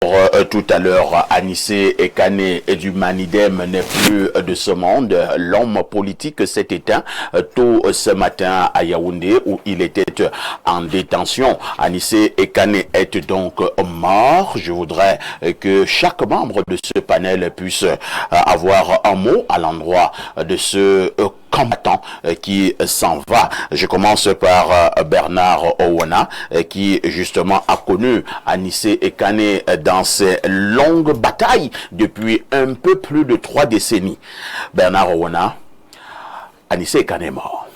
Tout à l'heure, Anissé Ekane du Manidem n'est plus de ce monde. L'homme politique s'est éteint tôt ce matin à Yaoundé où il était en détention. Anissé Ekane est donc mort. Je voudrais que chaque membre de ce panel puisse avoir un mot à l'endroit de ce combattant qui s'en va. Je commence par Bernard Owona qui justement a connu Anissé Ekane dans ses longues batailles depuis un peu plus de 3 décennies. Bernard Owona, Anissé Ekane est mort.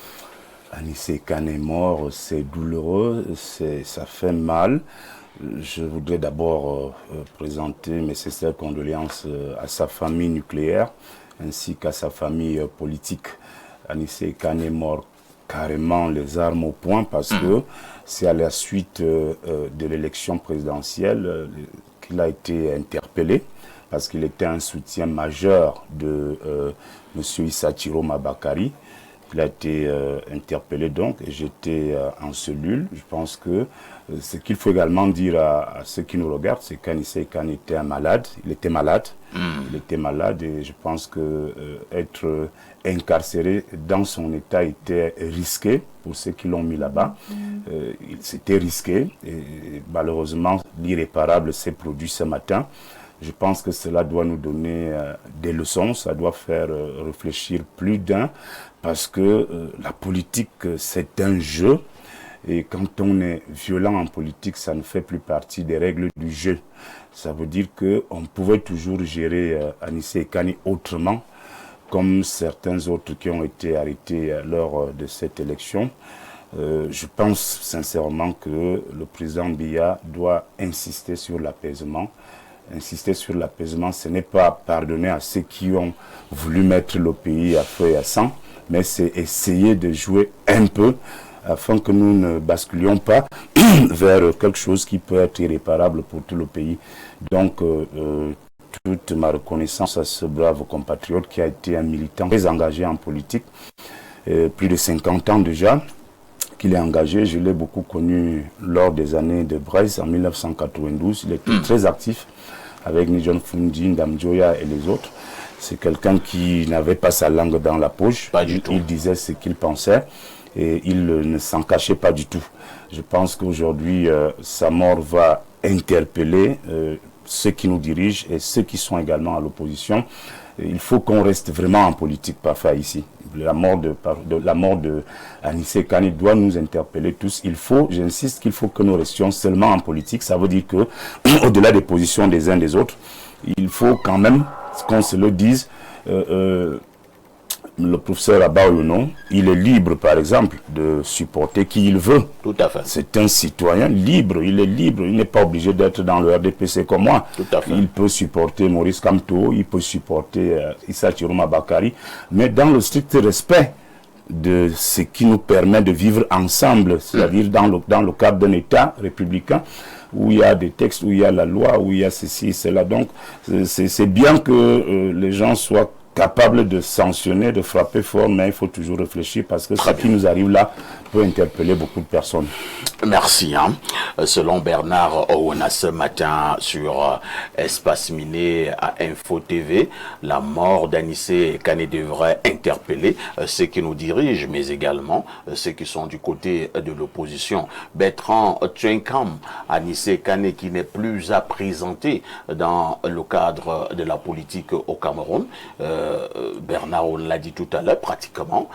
Anissé Ekane est mort, c'est douloureux, ça fait mal. Je voudrais d'abord présenter mes sincères condoléances à sa famille nucléaire ainsi qu'à sa famille politique. Anissé Ekane est mort carrément les armes au poing parce que c'est à la suite de l'élection présidentielle qu'il a été interpellé parce qu'il était un soutien majeur de M. Issachiro Mabakari. Il a été interpellé donc et j'étais en cellule. Je pense que ce qu'il faut également dire à ceux qui nous regardent, c'est qu'Anissé Ekane était un malade. Il était malade. Il était malade et je pense que être incarcéré dans son état était risqué pour ceux qui l'ont mis là-bas. C'était risqué et malheureusement l'irréparable s'est produit ce matin. Je pense que cela doit nous donner des leçons, ça doit faire réfléchir plus d'un, parce que la politique, c'est un jeu. Et quand on est violent en politique, ça ne fait plus partie des règles du jeu. Ça veut dire qu'on pouvait toujours gérer Anissé Ekane autrement, comme certains autres qui ont été arrêtés lors de cette élection. Je pense sincèrement que le président Biya doit insister sur l'apaisement. Insister sur l'apaisement, ce n'est pas pardonner à ceux qui ont voulu mettre le pays à feu et à sang, mais c'est essayer de jouer un peu afin que nous ne basculions pas vers quelque chose qui peut être irréparable pour tout le pays. Donc, toute ma reconnaissance à ce brave compatriote qui a été un militant très engagé en politique, plus de 50 ans déjà qu'il est engagé. Je l'ai beaucoup connu lors des années de Braise en 1992. Il était très actif avec Nijon Fundi, Ndam Joya et les autres. C'est quelqu'un qui n'avait pas sa langue dans la poche. Pas du tout. Il disait ce qu'il pensait et il ne s'en cachait pas du tout. Je pense qu'aujourd'hui, sa mort va interpeller ceux qui nous dirigent et ceux qui sont également à l'opposition. Il faut qu'on reste vraiment en politique parfois ici. La mort de Anissé Ekane doit nous interpeller tous. J'insiste qu'il faut que nous restions seulement en politique. Ça veut dire que, au-delà des positions des uns des autres, il faut quand même qu'on se le dise. Le professeur Abaoyono, il est libre, par exemple, de supporter qui il veut. Tout à fait. C'est un citoyen libre, il est libre, il n'est pas obligé d'être dans le RDPC comme moi. Tout à fait. Il peut supporter Maurice Kamto, il peut supporter Issachiro Mabakari, mais dans le strict respect de ce qui nous permet de vivre ensemble, c'est-à-dire dans le cadre d'un État républicain, où il y a des textes, où il y a la loi, où il y a ceci et cela. Donc, c'est bien que les gens soient capable de sanctionner, de frapper fort, mais il faut toujours réfléchir parce que ce qui nous arrive là peut interpeller beaucoup de personnes. Merci. Selon Bernard Owona ce matin sur Espace Miné à Info TV, la mort d'Anissé Ekane devrait interpeller ceux qui nous dirigent, mais également ceux qui sont du côté de l'opposition. Bertrand Tchenkam, Anissé Ekane qui n'est plus à présenter dans le cadre de la politique au Cameroun. Bernard, on l'a dit tout à l'heure, pratiquement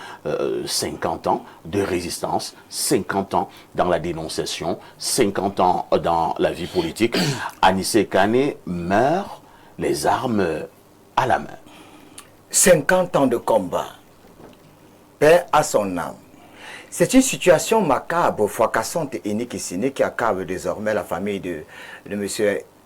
50 ans de résistance, 50 ans dans la dénonciation, 50 ans dans la vie politique. Anissé Ekane meurt les armes à la main. 50 ans de combat, paix à son âme. C'est une situation macabre, fracassante et iniquitée qui accable désormais la famille de M.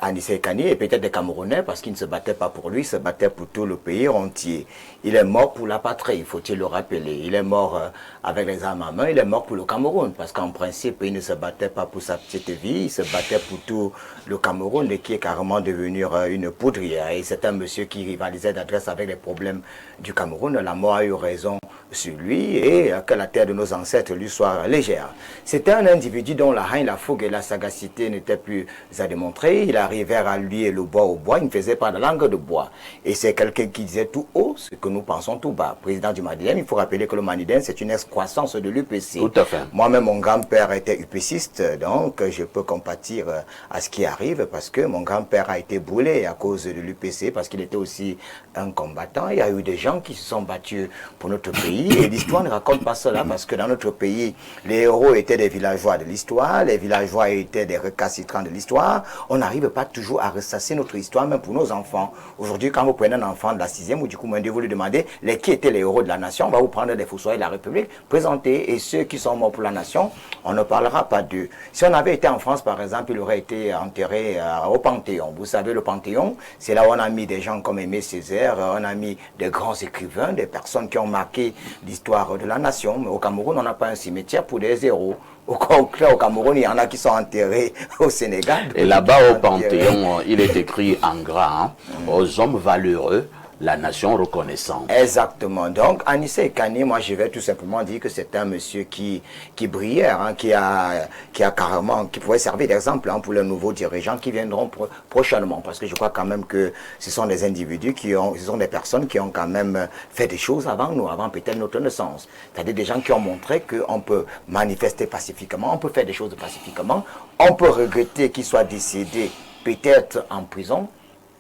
Anissé Ekane et peut-être des Camerounais parce qu'il ne se battait pas pour lui, il se battait pour tout le pays entier. Il est mort pour la patrie, faut-il le rappeler. Il est mort avec les armes à main, il est mort pour le Cameroun parce qu'en principe, il ne se battait pas pour sa petite vie, il se battait pour tout le Cameroun et qui est carrément devenu une poudrière. Et c'est un monsieur qui rivalisait d'adresse avec les problèmes du Cameroun. La mort a eu raison sur lui et que la terre de nos ancêtres lui soit légère. C'était un individu dont la haine, la fougue et la sagacité n'étaient plus à démontrer. Il arrivait à lier le bois au bois, il ne faisait pas de langue de bois. Et c'est quelqu'un qui disait tout haut ce que nous pensons tout bas. Président du Manidem, il faut rappeler que le Manidem, c'est une excroissance de l'UPC. Tout à fait. Moi-même, mon grand-père était UPCiste, donc je peux compatir à ce qui arrive parce que mon grand-père a été brûlé à cause de l'UPC, parce qu'il était aussi un combattant. Il y a eu des gens qui se sont battus pour notre pays et l'histoire ne raconte pas cela parce que dans notre pays, les héros étaient des villageois de l'histoire, les villageois étaient des récalcitrants de l'histoire. On n'arrive pas toujours à ressasser notre histoire, même pour nos enfants. Aujourd'hui, quand vous prenez un enfant de la 6e ou du coup, vous lui demandez qui étaient les héros de la nation, on va vous prendre des fossoyeurs de la République, présenter, et ceux qui sont morts pour la nation, on ne parlera pas d'eux. Si on avait été en France, par exemple, il aurait été enterré au Panthéon. Vous savez, le Panthéon, c'est là où on a mis des gens comme Aimé Césaire, on a mis des grands écrivains, des personnes qui ont marqué l'histoire de la nation. Mais au Cameroun, on n'a pas un cimetière pour des héros. Au Cameroun, il y en a qui sont enterrés au Sénégal. Et là-bas, au Panthéon, il est écrit en grand, aux hommes valeureux, la nation reconnaissante. Exactement. Donc, Anissé Kani, moi, je vais tout simplement dire que c'est un monsieur qui brillait, hein, qui a carrément, qui pourrait servir d'exemple pour les nouveaux dirigeants qui viendront prochainement. Parce que je crois quand même que ce sont des individus ce sont des personnes qui ont quand même fait des choses avant nous, avant peut-être notre naissance. C'est-à-dire des gens qui ont montré qu'on peut manifester pacifiquement, on peut faire des choses pacifiquement, on peut regretter qu'il soit décédé peut-être en prison.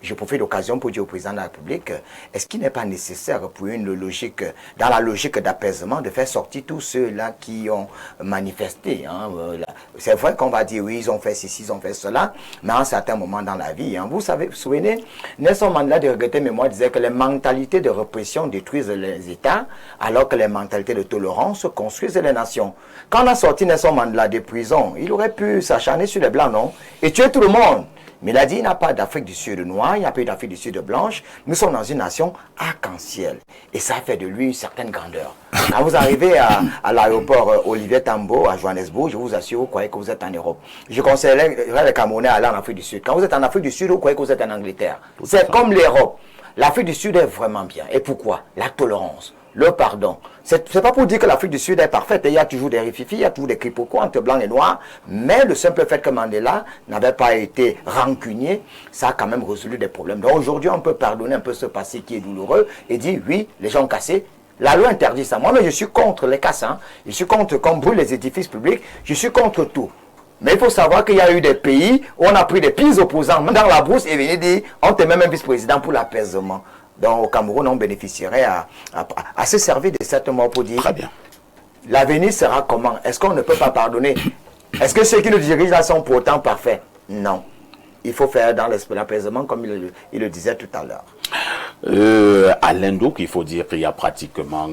Je profite de l'occasion pour dire au président de la République, est-ce qu'il n'est pas nécessaire pour une logique, dans la logique d'apaisement, de faire sortir tous ceux-là qui ont manifesté, hein, c'est vrai qu'on va dire, oui, ils ont fait ceci, ils ont fait cela, mais à un certain moment dans la vie, hein, vous savez, vous vous souvenez, Nelson Mandela de regretter mémoire disait que les mentalités de répression détruisent les États, alors que les mentalités de tolérance construisent les nations. Quand on a sorti Nelson Mandela de prison, il aurait pu s'acharner sur les Blancs, non, et tuer tout le monde. Mais il a dit, il n'y a pas d'Afrique du Sud noire, il n'y a pas d'Afrique du Sud blanche. Nous sommes dans une nation arc-en-ciel. Et ça fait de lui une certaine grandeur. Quand vous arrivez à l'aéroport Olivier Tambo, à Johannesburg, je vous assure, vous croyez que vous êtes en Europe. Je conseillerais les Camerounais à aller en Afrique du Sud. Quand vous êtes en Afrique du Sud, vous croyez que vous êtes en Angleterre. C'est comme l'Europe. L'Afrique du Sud est vraiment bien. Et pourquoi? La tolérance. Le pardon. C'est pas pour dire que l'Afrique du Sud est parfaite. Il y a toujours des rififis, il y a toujours des quiproquos entre blancs et noirs. Mais le simple fait que Mandela n'avait pas été rancunier, ça a quand même résolu des problèmes. Donc aujourd'hui, on peut pardonner un peu ce passé qui est douloureux et dire oui, les gens ont cassé. La loi interdit ça. Moi, mais je suis contre les cassants. Je suis contre qu'on brûle les édifices publics. Je suis contre tout. Mais il faut savoir qu'il y a eu des pays où on a pris des pires opposants dans la brousse et venu dire on te met même vice-président pour l'apaisement. Donc au Cameroun, on bénéficierait à se servir de cette mort pour dire très bien. L'avenir sera comment? Est-ce qu'on ne peut pas pardonner? Est-ce que ceux qui nous dirigent là sont pourtant parfaits? Non. Il faut faire dans l'apaisement comme il le disait tout à l'heure. À l'Indouk, il faut dire qu'il y a pratiquement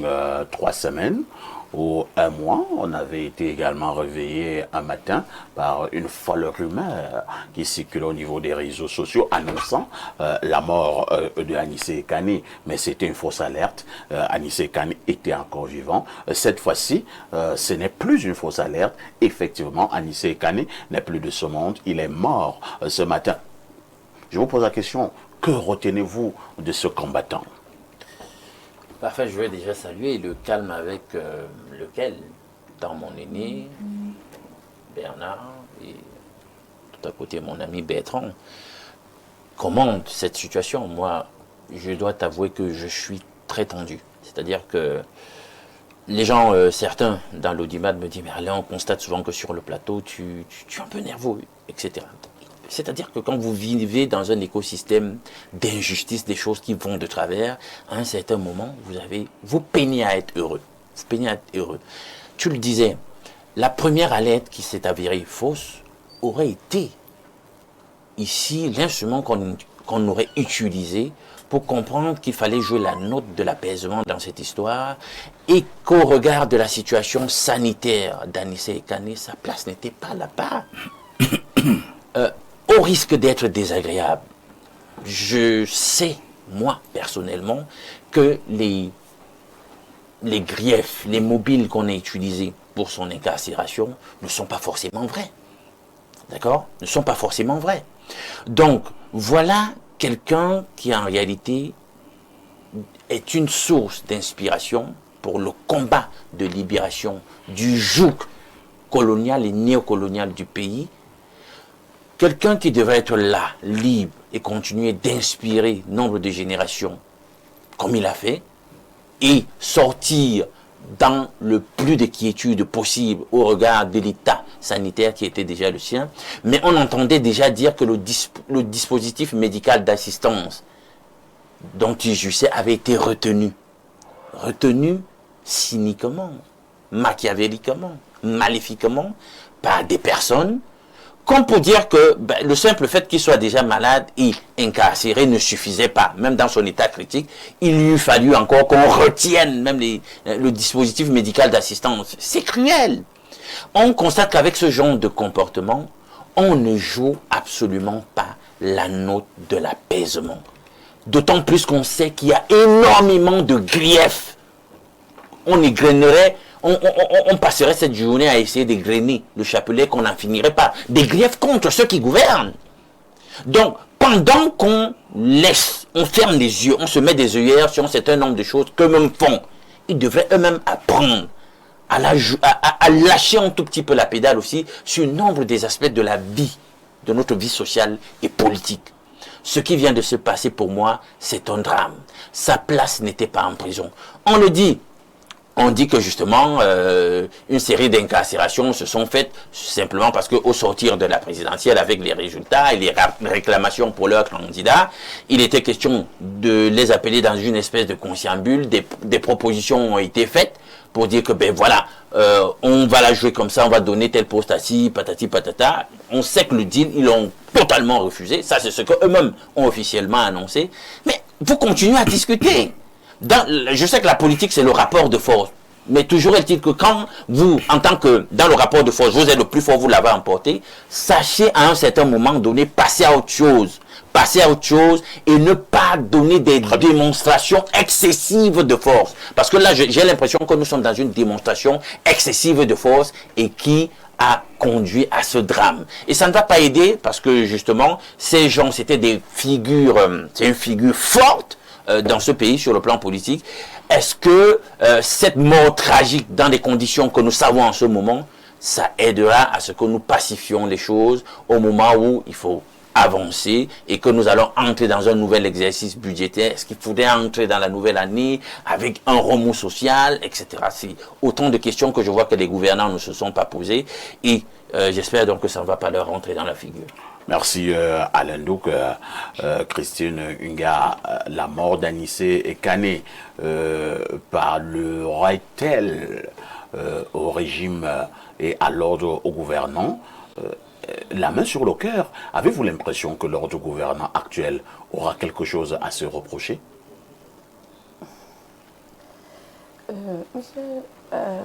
3 semaines ou 1 mois, on avait été également réveillé un matin par une folle rumeur qui circulait au niveau des réseaux sociaux annonçant la mort de Anissé Kani. Mais c'était une fausse alerte. Anissé Kani était encore vivant. Cette fois-ci, ce n'est plus une fausse alerte. Effectivement, Anissé Kani n'est plus de ce monde. Il est mort ce matin. Je vous pose la question, que retenez-vous de ce combattant? Parfait, je veux déjà saluer le calme avec lequel, dans mon aîné, Bernard, et tout à côté mon ami Bertrand, commente cette situation. Moi, je dois t'avouer que je suis très tendu. C'est-à-dire que les gens, certains dans l'audimat me disent, mais allez, on constate souvent que sur le plateau, tu es un peu nerveux, etc. C'est-à-dire que quand vous vivez dans un écosystème d'injustice, des choses qui vont de travers, à un certain moment, vous peinez à être heureux. Vous peinez à être heureux. Tu le disais, la première alerte qui s'est avérée fausse aurait été ici l'instrument qu'on aurait utilisé pour comprendre qu'il fallait jouer la note de l'apaisement dans cette histoire et qu'au regard de la situation sanitaire d'Anissé Kani, sa place n'était pas là-bas. Au risque d'être désagréable, je sais, moi, personnellement, que les griefs, les mobiles qu'on a utilisés pour son incarcération ne sont pas forcément vrais. D'accord? Ne sont pas forcément vrais. Donc, voilà quelqu'un qui, en réalité, est une source d'inspiration pour le combat de libération du joug colonial et néocolonial du pays, quelqu'un qui devrait être là, libre, et continuer d'inspirer nombre de générations, comme il a fait, et sortir dans le plus de quiétude possible au regard de l'état sanitaire qui était déjà le sien. Mais on entendait déjà dire que le dispositif médical d'assistance dont il jouissait avait été retenu. Retenu cyniquement, machiavéliquement, maléfiquement, par des personnes, comme pour dire que le simple fait qu'il soit déjà malade et incarcéré ne suffisait pas. Même dans son état critique, il lui eût fallu encore qu'on retienne même le dispositif médical d'assistance. C'est cruel. On constate qu'avec ce genre de comportement, on ne joue absolument pas la note de l'apaisement. D'autant plus qu'on sait qu'il y a énormément de griefs. On égrenerait, on passerait cette journée à essayer d'égrener le chapelet qu'on n'en finirait pas. Des griefs contre ceux qui gouvernent. Donc, pendant qu'on laisse, on ferme les yeux, on se met des œillères sur un certain nombre de choses qu'eux-mêmes font, ils devraient eux-mêmes apprendre à lâcher un tout petit peu la pédale aussi sur nombre des aspects de la vie, de notre vie sociale et politique. Ce qui vient de se passer pour moi, c'est un drame. Sa place n'était pas en prison. On le dit. On dit que justement, une série d'incarcérations se sont faites simplement parce qu'au sortir de la présidentielle avec les résultats et les réclamations pour leurs candidats, il était question de les appeler dans une espèce de conciliabule. Des propositions ont été faites pour dire que ben voilà, on va la jouer comme ça, on va donner tel poste à ci, patati patata. On sait que le deal, ils l'ont totalement refusé. Ça, c'est ce qu'eux-mêmes ont officiellement annoncé. Mais vous continuez à discuter. Je sais que la politique, c'est le rapport de force. Mais toujours est-il que quand vous, en tant que, dans le rapport de force, vous êtes le plus fort, vous l'avez emporté, sachez à un certain moment donné, passer à autre chose. Passer à autre chose et ne pas donner des démonstrations excessives de force. Parce que là, j'ai l'impression que nous sommes dans une démonstration excessive de force et qui a conduit à ce drame. Et ça ne va pas aider parce que justement, ces gens, c'était des figures, c'est une figure forte dans ce pays sur le plan politique. Est-ce que cette mort tragique dans des conditions que nous savons en ce moment, ça aidera à ce que nous pacifions les choses au moment où il faut avancer et que nous allons entrer dans un nouvel exercice budgétaire? Est-ce qu'il faudrait entrer dans la nouvelle année avec un remous social, etc. C'est autant de questions que je vois que les gouvernants ne se sont pas posées et j'espère donc que ça ne va pas leur rentrer dans la figure. Merci Alain Douk. Christine Unga, la mort d'Anissé Ekane parlerait-elle au régime et à l'ordre au gouvernant? La main sur le cœur, avez-vous l'impression que l'ordre gouvernant actuel aura quelque chose à se reprocher? Monsieur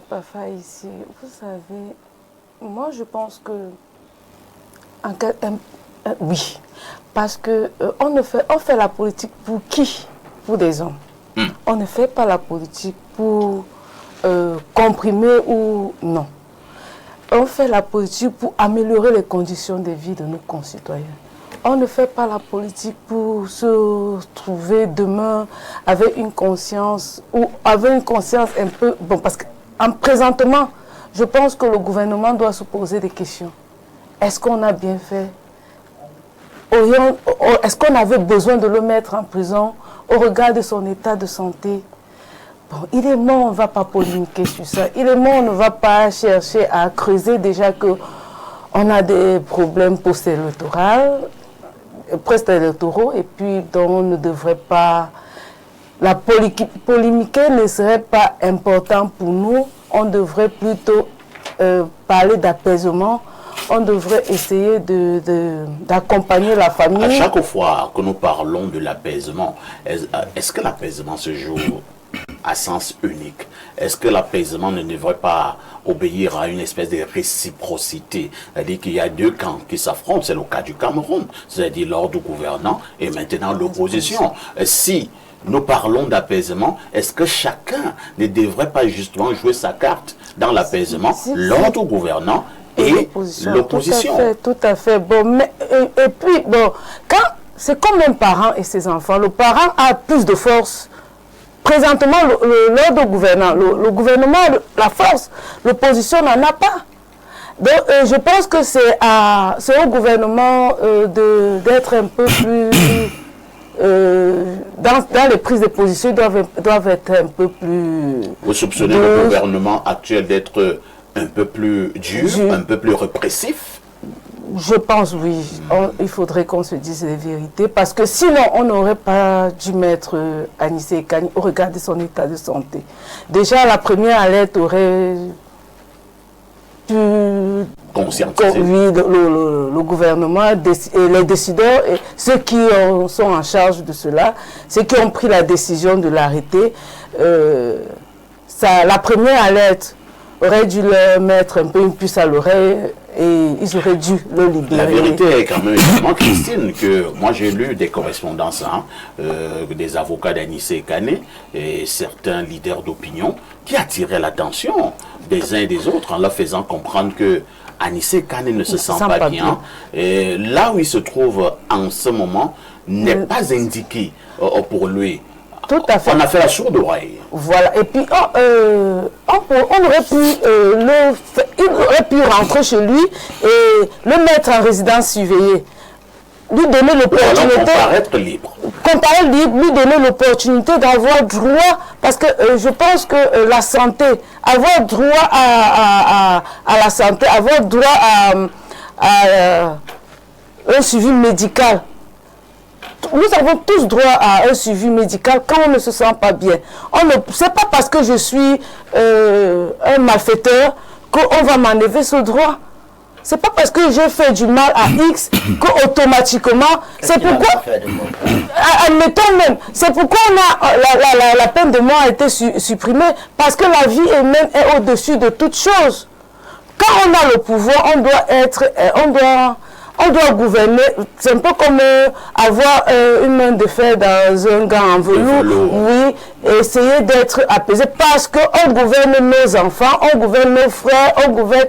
Pafa, ici, vous savez, moi je pense que oui, parce que on fait la politique pour qui? Pour des hommes. On ne fait pas la politique pour comprimer ou non. On fait la politique pour améliorer les conditions de vie de nos concitoyens. On ne fait pas la politique pour se trouver demain avec une conscience ou avec une conscience un peu... Bon, parce que présentement, je pense que le gouvernement doit se poser des questions. Est-ce qu'on a bien fait? Est-ce qu'on avait besoin de le mettre en prison au regard de son état de santé? Bon, il est mort, on ne va pas polémiquer sur ça. Il est mort, on ne va pas chercher à creuser déjà qu'on a des problèmes post-électoraux, et puis donc on ne devrait pas... La polémiquer ne serait pas important pour nous. On devrait plutôt parler d'apaisement. On devrait essayer d'accompagner la famille. À chaque fois que nous parlons de l'apaisement, est-ce que l'apaisement se joue à sens unique? Est-ce que l'apaisement ne devrait pas obéir à une espèce de réciprocité? C'est-à-dire qu'il y a deux camps qui s'affrontent, c'est le cas du Cameroun, c'est-à-dire l'ordre gouvernant et maintenant l'opposition. Si nous parlons d'apaisement, est-ce que chacun ne devrait pas justement jouer sa carte dans l'apaisement, l'ordre gouvernant et l'opposition? Tout à fait. Bon, mais, et puis, bon, c'est comme un parent et ses enfants. Le parent a plus de force présentement, l'ordre gouvernant, le gouvernement, la force, l'opposition n'en a pas. Donc, je pense que c'est au gouvernement d'être un peu plus... dans les prises de position, doivent être un peu plus... Vous soupçonnez le gouvernement actuel d'être un peu plus dur, un peu plus répressif? Je pense, oui. Il faudrait qu'on se dise les vérités, parce que sinon, on n'aurait pas dû mettre Anissé Kani au regard de son état de santé. Déjà, la première alerte aurait pu... conscientiser. Oui, le gouvernement, et les décideurs, et ceux qui sont en charge de cela, ceux qui ont pris la décision de l'arrêter, la première alerte aurait dû leur mettre un peu une puce à l'oreille et ils auraient dû le libérer. La vérité est quand même, Christine, que moi j'ai lu des correspondances des avocats d'Anissé Kani et certains leaders d'opinion qui attiraient l'attention des uns et des autres en leur faisant comprendre que Anissé Kani ne se sent pas bien. Et là où il se trouve en ce moment n'est pas indiqué pour lui. Tout à fait. On a fait la sourde oreille. Voilà. Et puis, on aurait pu, il aurait pu rentrer chez lui et le mettre en résidence surveillée. Lui donner l'opportunité. Comparaître libre. Comparer libre, lui donner l'opportunité d'avoir droit, parce que je pense que la santé, avoir droit à la santé, avoir droit à un suivi médical. Nous avons tous droit à un suivi médical quand on ne se sent pas bien. Ce n'est pas parce que je suis un malfaiteur qu'on va m'enlever ce droit. Ce n'est pas parce que j'ai fait du mal à X qu'automatiquement, c'est pourquoi, admettons même, c'est pourquoi la peine de mort a été supprimée, parce que la vie humaine est au-dessus de toute chose. Quand on a le pouvoir, on doit gouverner. C'est un peu comme avoir une main de fer dans un gant en velours. Oui, et essayer d'être apaisé, parce qu'on gouverne nos enfants, on gouverne nos frères, on gouverne...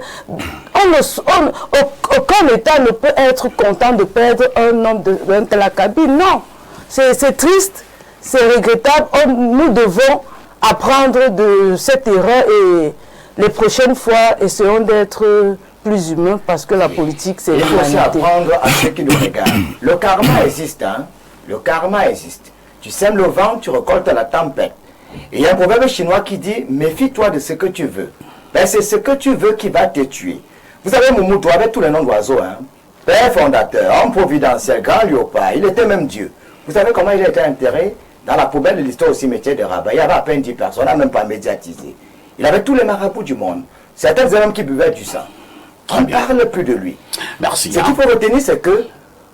aucun État ne peut être content de perdre un homme d'un tel acabit. Non, c'est triste, c'est regrettable. Nous devons apprendre de cette erreur et les prochaines fois, essayons d'être plus humains, parce que la politique, c'est l'humanité. Il faut aussi apprendre à ceux qui nous regardent. Le karma existe, hein. Le karma existe. Tu sèmes le vent, tu récoltes la tempête. Et il y a un proverbe chinois qui dit, méfie-toi de ce que tu veux. Ben, c'est ce que tu veux qui va te tuer. Vous savez, Moumoutou avait tous les noms d'oiseaux, hein. Père fondateur, homme providentiel, grand léopard, il était même Dieu. Vous savez comment il a été enterré? Dans la poubelle de l'histoire au cimetière de Rabat. Il y avait à peine 10 personnes, on n'a même pas médiatisé. Il avait tous les marabouts du monde. Certains hommes qui buvaient du sang. On ne parle plus de lui. Merci. Ce qu'il faut retenir, c'est que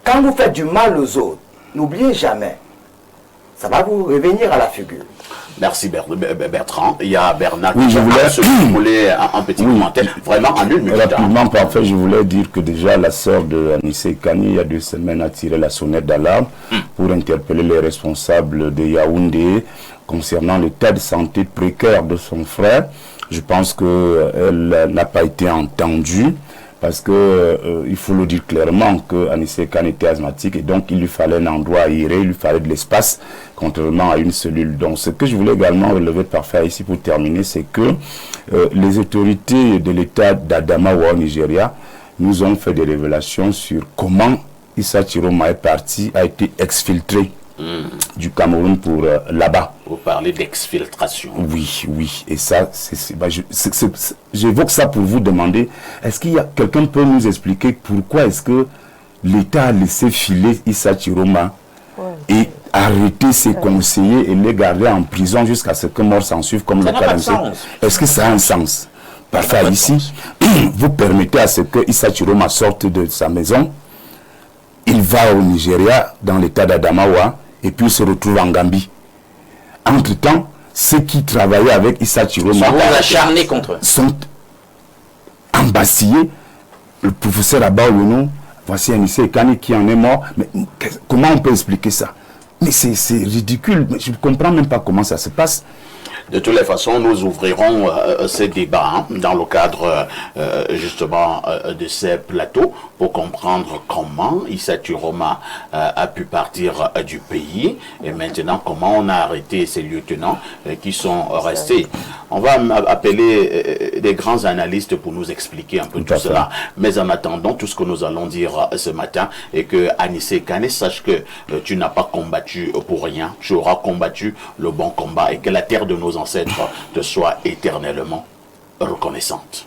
quand vous faites du mal aux autres, n'oubliez jamais, ça va vous revenir à la figure. Merci Bertrand. Il y a Bernard qui voulait un petit commentaire, vraiment en une minute. Rapidement, parfait, je voulais dire que déjà la sœur de Anissé Kani, il y a 2 semaines, a tiré la sonnette d'alarme pour interpeller les responsables de Yaoundé concernant l'état de santé précaire de son frère. Je pense qu'elle n'a pas été entendue, parce que il faut le dire clairement que Anissé Kani était asthmatique et donc il lui fallait un endroit aéré, il lui fallait de l'espace, contrairement à une cellule. Donc ce que je voulais également relever parfait ici pour terminer, c'est que les autorités de l'État d'Adamawa au Nigeria nous ont fait des révélations sur comment Issa Chiroma est parti, a été exfiltré du Cameroun pour là-bas. Vous parlez d'exfiltration. Oui, oui. Et ça, j'évoque ça pour vous demander, est-ce qu'il y a quelqu'un peut nous expliquer pourquoi est-ce que l'État a laissé filer Issa Chiroma et arrêter ses conseillers et les garder en prison jusqu'à ce que mort s'en suive, comme le cas d'Anissé? Est-ce que ça a un sens? Parfait, ici, vous permettez à ce que Issa Chiroma sorte de sa maison, il va au Nigeria, dans l'état d'Adamawa, et puis il se retrouve en Gambie. Entre-temps, ceux qui travaillaient avec Issa Chiroma sont embastillés. Le professeur Abaounou, voici Anissé Kani qui en est mort. Mais comment on peut expliquer ça? Mais c'est ridicule. Je ne comprends même pas comment ça se passe. De toutes les façons, nous ouvrirons ces débats dans le cadre justement de ces plateaux pour comprendre comment Issa Turoma a pu partir du pays et maintenant comment on a arrêté ces lieutenants qui sont restés. On va appeler des grands analystes pour nous expliquer un peu tout cela. Mais en attendant, tout ce que nous allons dire ce matin est que Anissé Kane sache que tu n'as pas combattu pour rien. Tu auras combattu le bon combat et que la terre de nos ancêtres te soit éternellement reconnaissante.